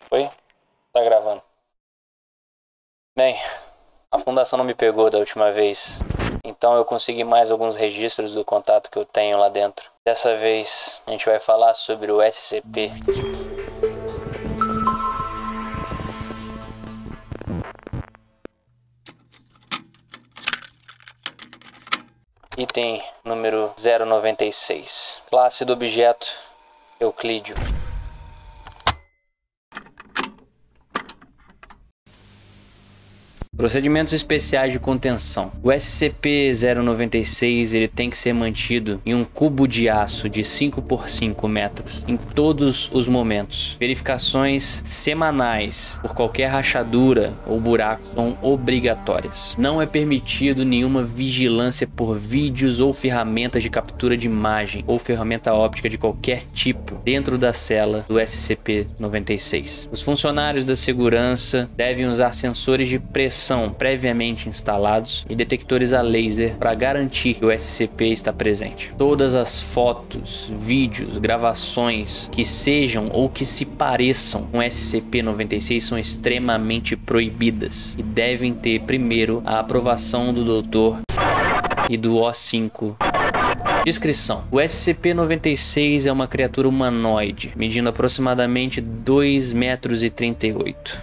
Foi? Tá gravando. Bem, a fundação não me pegou da última vez, então eu consegui mais alguns registros do contato que eu tenho lá dentro. Dessa vez a gente vai falar sobre o SCP. Item número 096. Classe do objeto Euclídeo. Procedimentos especiais de contenção. O SCP-096 ele tem que ser mantido em um cubo de aço de 5 por 5 metros em todos os momentos. Verificações semanais por qualquer rachadura ou buraco são obrigatórias. Não é permitido nenhuma vigilância por vídeos ou ferramentas de captura de imagem ou ferramenta óptica de qualquer tipo dentro da cela do SCP-96. Os funcionários da segurança devem usar sensores de pressão previamente instalados e detectores a laser para garantir que o SCP está presente. Todas as fotos, vídeos, gravações que sejam ou que se pareçam com SCP-96 são extremamente proibidas e devem ter primeiro a aprovação do doutor e do O5. Descrição. O SCP-96 é uma criatura humanoide, medindo aproximadamente 2,38 metros.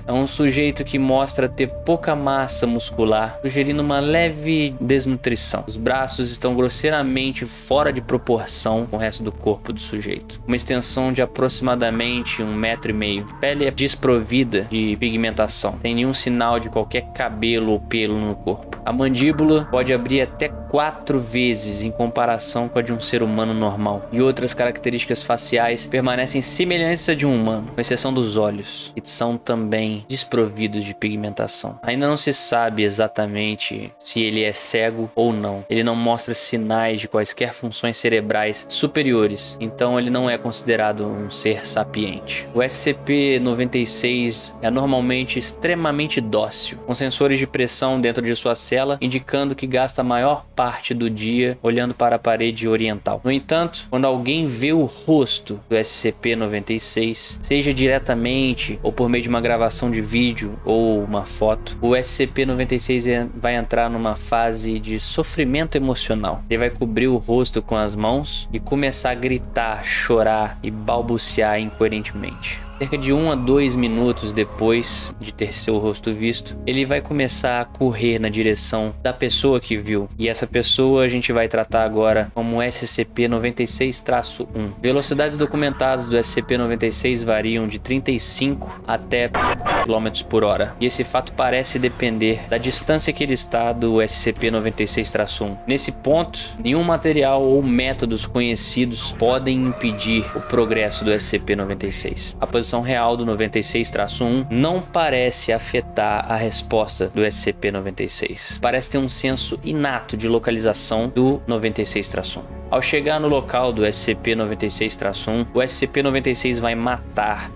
É um sujeito que mostra ter pouca massa muscular, sugerindo uma leve desnutrição. Os braços estão grosseiramente fora de proporção com o resto do corpo do sujeito. Uma extensão de aproximadamente 1,5 metros. A pele é desprovida de pigmentação, sem nenhum sinal de qualquer cabelo ou pelo no corpo. A mandíbula pode abrir até 4 vezes em comparação com a de um ser humano normal, e outras características faciais permanecem semelhantes à de um humano, com exceção dos olhos, que são também desprovidos de pigmentação. Ainda não se sabe exatamente se ele é cego ou não. Ele não mostra sinais de quaisquer funções cerebrais superiores, então ele não é considerado um ser sapiente. O SCP-96 é normalmente extremamente dócil, com sensores de pressão dentro de sua cela, indicando que gasta a maior parte do dia olhando para a parede oriental. No entanto, quando alguém vê o rosto do SCP-96, seja diretamente ou por meio de uma gravação de vídeo ou uma foto, o SCP-96 vai entrar numa fase de sofrimento emocional. Ele vai cobrir o rosto com as mãos e começar a gritar, chorar e balbuciar incoerentemente. Cerca de 1 a 2 minutos depois de ter seu rosto visto, ele vai começar a correr na direção da pessoa que viu. E essa pessoa a gente vai tratar agora como SCP-96-1. Velocidades documentadas do SCP-96 variam de 35 até km por hora. E esse fato parece depender da distância que ele está do SCP-96-1. Nesse ponto, nenhum material ou métodos conhecidos podem impedir o progresso do SCP-96. A posição real do 96-1 não parece afetar a resposta do SCP-96. Parece ter um senso inato de localização do 96-1. Ao chegar no local do SCP-96-1, o SCP-96 vai matar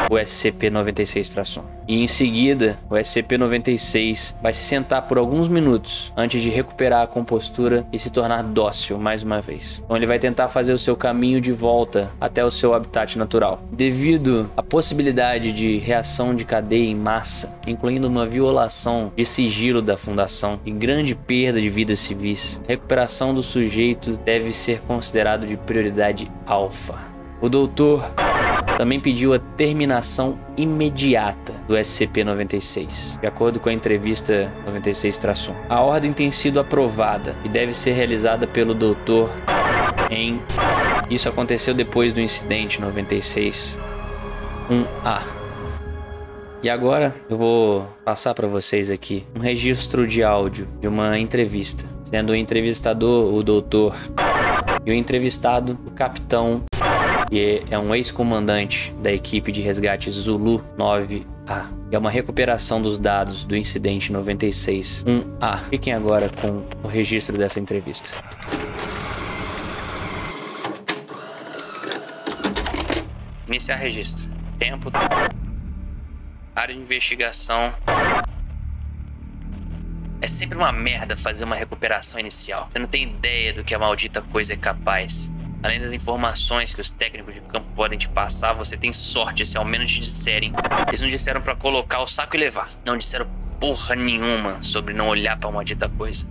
o SCP-96-1. E em seguida, o SCP-96 vai se sentar por alguns minutos antes de recuperar a compostura e se tornar dócil mais uma vez. Então ele vai tentar fazer o seu caminho de volta até o seu habitat natural. Devido à possibilidade de reação de cadeia em massa, incluindo uma violação de sigilo da fundação e grande perda de vidas civis, a recuperação do sujeito deve ser considerado de prioridade alfa. O doutor também pediu a terminação imediata do SCP-96, de acordo com a entrevista 96-1. A ordem tem sido aprovada e deve ser realizada pelo doutor em... Isso aconteceu depois do incidente 96-1A. E agora eu vou passar para vocês aqui um registro de áudio de uma entrevista, sendo o entrevistador o doutor e o entrevistado o capitão, que é um ex-comandante da equipe de resgate Zulu 9A. É uma recuperação dos dados do incidente 96-1A. Fiquem agora com o registro dessa entrevista. Iniciar registro. Tempo. Área de investigação. É sempre uma merda fazer uma recuperação inicial. Você não tem ideia do que a maldita coisa é capaz. Além das informações que os técnicos de campo podem te passar, você tem sorte se ao menos te disserem. Eles não disseram pra colocar o saco e levar. Não disseram porra nenhuma sobre não olhar pra uma dita coisa.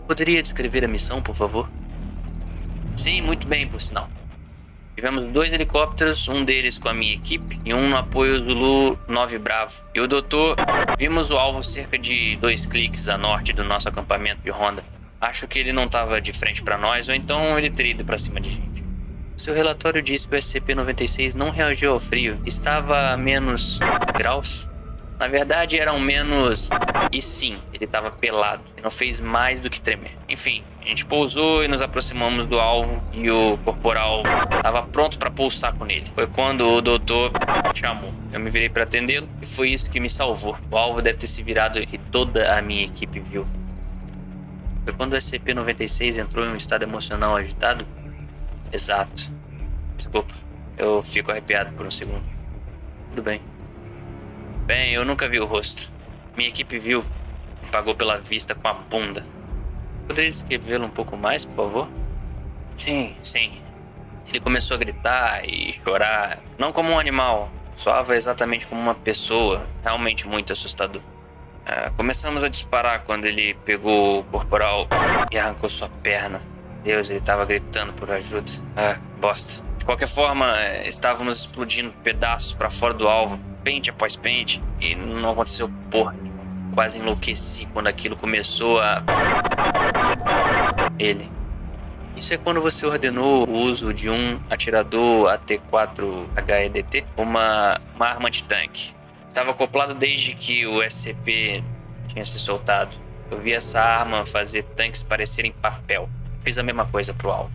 Poderia descrever a missão, por favor? Sim, muito bem, por sinal. Tivemos 2 helicópteros, um deles com a minha equipe e um no apoio Zulu 9 Bravo. E o doutor, vimos o alvo cerca de 2 cliques a norte do nosso acampamento de ronda. Acho que ele não estava de frente para nós, ou então ele teria ido para cima de gente. Seu relatório disse que o SCP-96 não reagiu ao frio. Estava a menos graus? Na verdade, eram menos... E sim, ele estava pelado. Não fez mais do que tremer. Enfim, a gente pousou e nos aproximamos do alvo e o corporal estava pronto para pôr o saco nele. Foi quando o doutor chamou. Eu me virei para atendê-lo e foi isso que me salvou. O alvo deve ter se virado e toda a minha equipe viu. Foi quando o SCP-96 entrou em um estado emocional agitado? Exato. Desculpa, eu fico arrepiado por um segundo. Tudo bem. Bem, eu nunca vi o rosto. Minha equipe viu e pagou pela vista com a bunda. Poderia descrevê-lo um pouco mais, por favor? Sim. Ele começou a gritar e chorar. Não como um animal, soava exatamente como uma pessoa. Realmente muito assustador. Começamos a disparar quando ele pegou o corporal e arrancou sua perna. Deus, ele estava gritando por ajuda. Bosta. De qualquer forma, estávamos explodindo pedaços para fora do alvo, pente após pente, e não aconteceu porra nenhuma. Quase enlouqueci quando aquilo começou a... Isso é quando você ordenou o uso de um atirador AT-4 HEDT, uma arma antitanque. Estava acoplado desde que o SCP tinha se soltado. Eu vi essa arma fazer tanques parecerem papel. Fiz a mesma coisa pro alvo.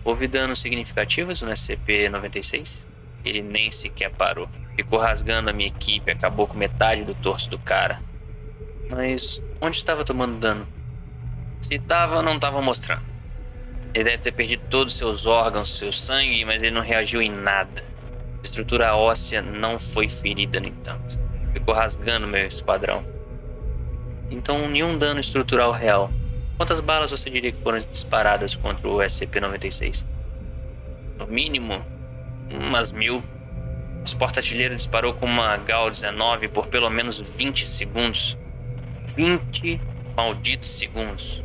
Houve danos significativos no SCP-96? Ele nem sequer parou. Ficou rasgando a minha equipe, acabou com metade do torso do cara. Mas onde estava tomando dano? Se estava, não estava mostrando. Ele deve ter perdido todos os seus órgãos, seu sangue, mas ele não reagiu em nada. A estrutura óssea não foi ferida, no entanto. Ficou rasgando meu esquadrão. Então, nenhum dano estrutural real. Quantas balas você diria que foram disparadas contra o SCP-96? No mínimo, umas 1000. O porta-artilheiro disparou com uma GAU-19 por pelo menos 20 segundos. 20 malditos segundos.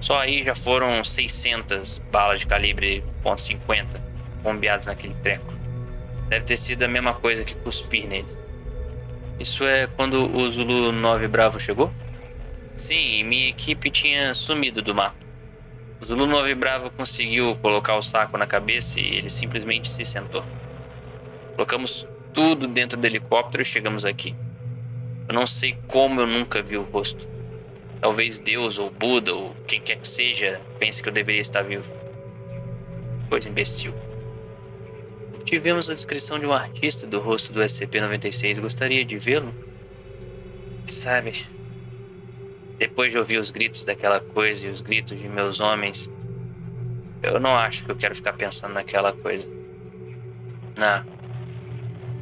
Só aí já foram 600 balas de calibre .50 bombeadas naquele treco. Deve ter sido a mesma coisa que cuspir nele. Isso é quando o Zulu 9 Bravo chegou? Sim, minha equipe tinha sumido do mapa. O Zulu 9 Bravo conseguiu colocar o saco na cabeça e ele simplesmente se sentou. Colocamos tudo dentro do helicóptero e chegamos aqui. Eu não sei como eu nunca vi o rosto. Talvez Deus ou Buda ou quem quer que seja pense que eu deveria estar vivo. Coisa imbecil. Tivemos a descrição de um artista do rosto do SCP-96. Gostaria de vê-lo? Sabe, depois de ouvir os gritos daquela coisa e os gritos de meus homens, eu não acho que eu quero ficar pensando naquela coisa. Não.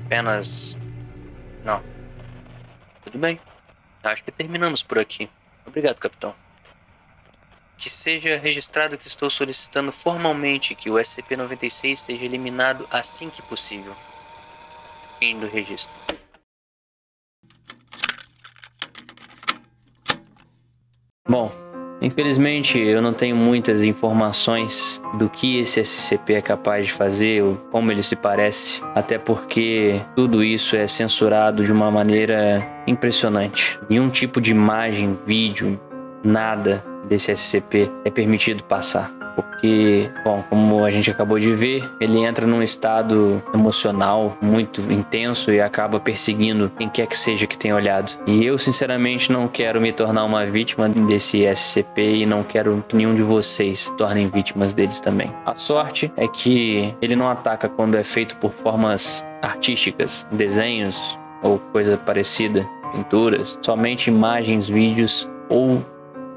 Apenas... não. Tudo bem. Acho que terminamos por aqui. Obrigado, capitão. Que seja registrado que estou solicitando formalmente que o SCP-96 seja eliminado assim que possível. Fim do registro. Bom, infelizmente eu não tenho muitas informações do que esse SCP é capaz de fazer ou como ele se parece, até porque tudo isso é censurado de uma maneira impressionante. Nenhum tipo de imagem, vídeo, nada desse SCP é permitido passar. Porque, bom, como a gente acabou de ver, ele entra num estado emocional muito intenso e acaba perseguindo quem quer que seja que tenha olhado. E eu, sinceramente, não quero me tornar uma vítima desse SCP e não quero que nenhum de vocês se tornem vítimas deles também. A sorte é que ele não ataca quando é feito por formas artísticas, desenhos ou coisa parecida, pinturas, somente imagens, vídeos ou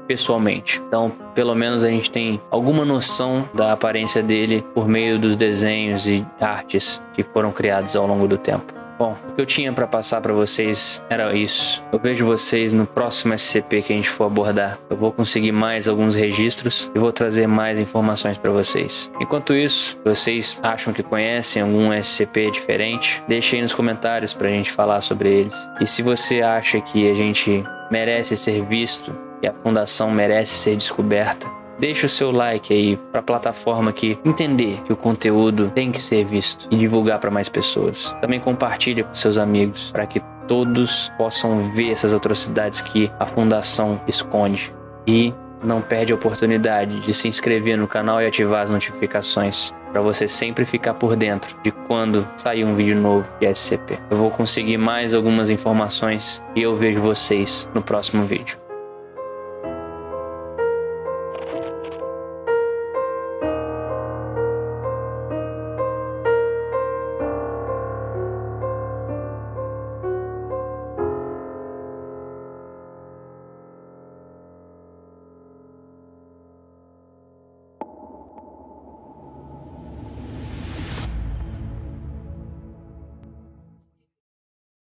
pessoalmente. Então, pelo menos a gente tem alguma noção da aparência dele por meio dos desenhos e artes que foram criados ao longo do tempo. Bom, o que eu tinha para passar para vocês era isso. Eu vejo vocês no próximo SCP que a gente for abordar. Eu vou conseguir mais alguns registros e vou trazer mais informações para vocês. Enquanto isso, se vocês acham que conhecem algum SCP diferente, deixe aí nos comentários pra gente falar sobre eles. E se você acha que a gente merece ser visto e a fundação merece ser descoberta, deixa o seu like aí para a plataforma que entender que o conteúdo tem que ser visto e divulgar para mais pessoas. Também compartilha com seus amigos para que todos possam ver essas atrocidades que a fundação esconde. E não perde a oportunidade de se inscrever no canal e ativar as notificações para você sempre ficar por dentro de quando sair um vídeo novo de SCP. Eu vou conseguir mais algumas informações e eu vejo vocês no próximo vídeo.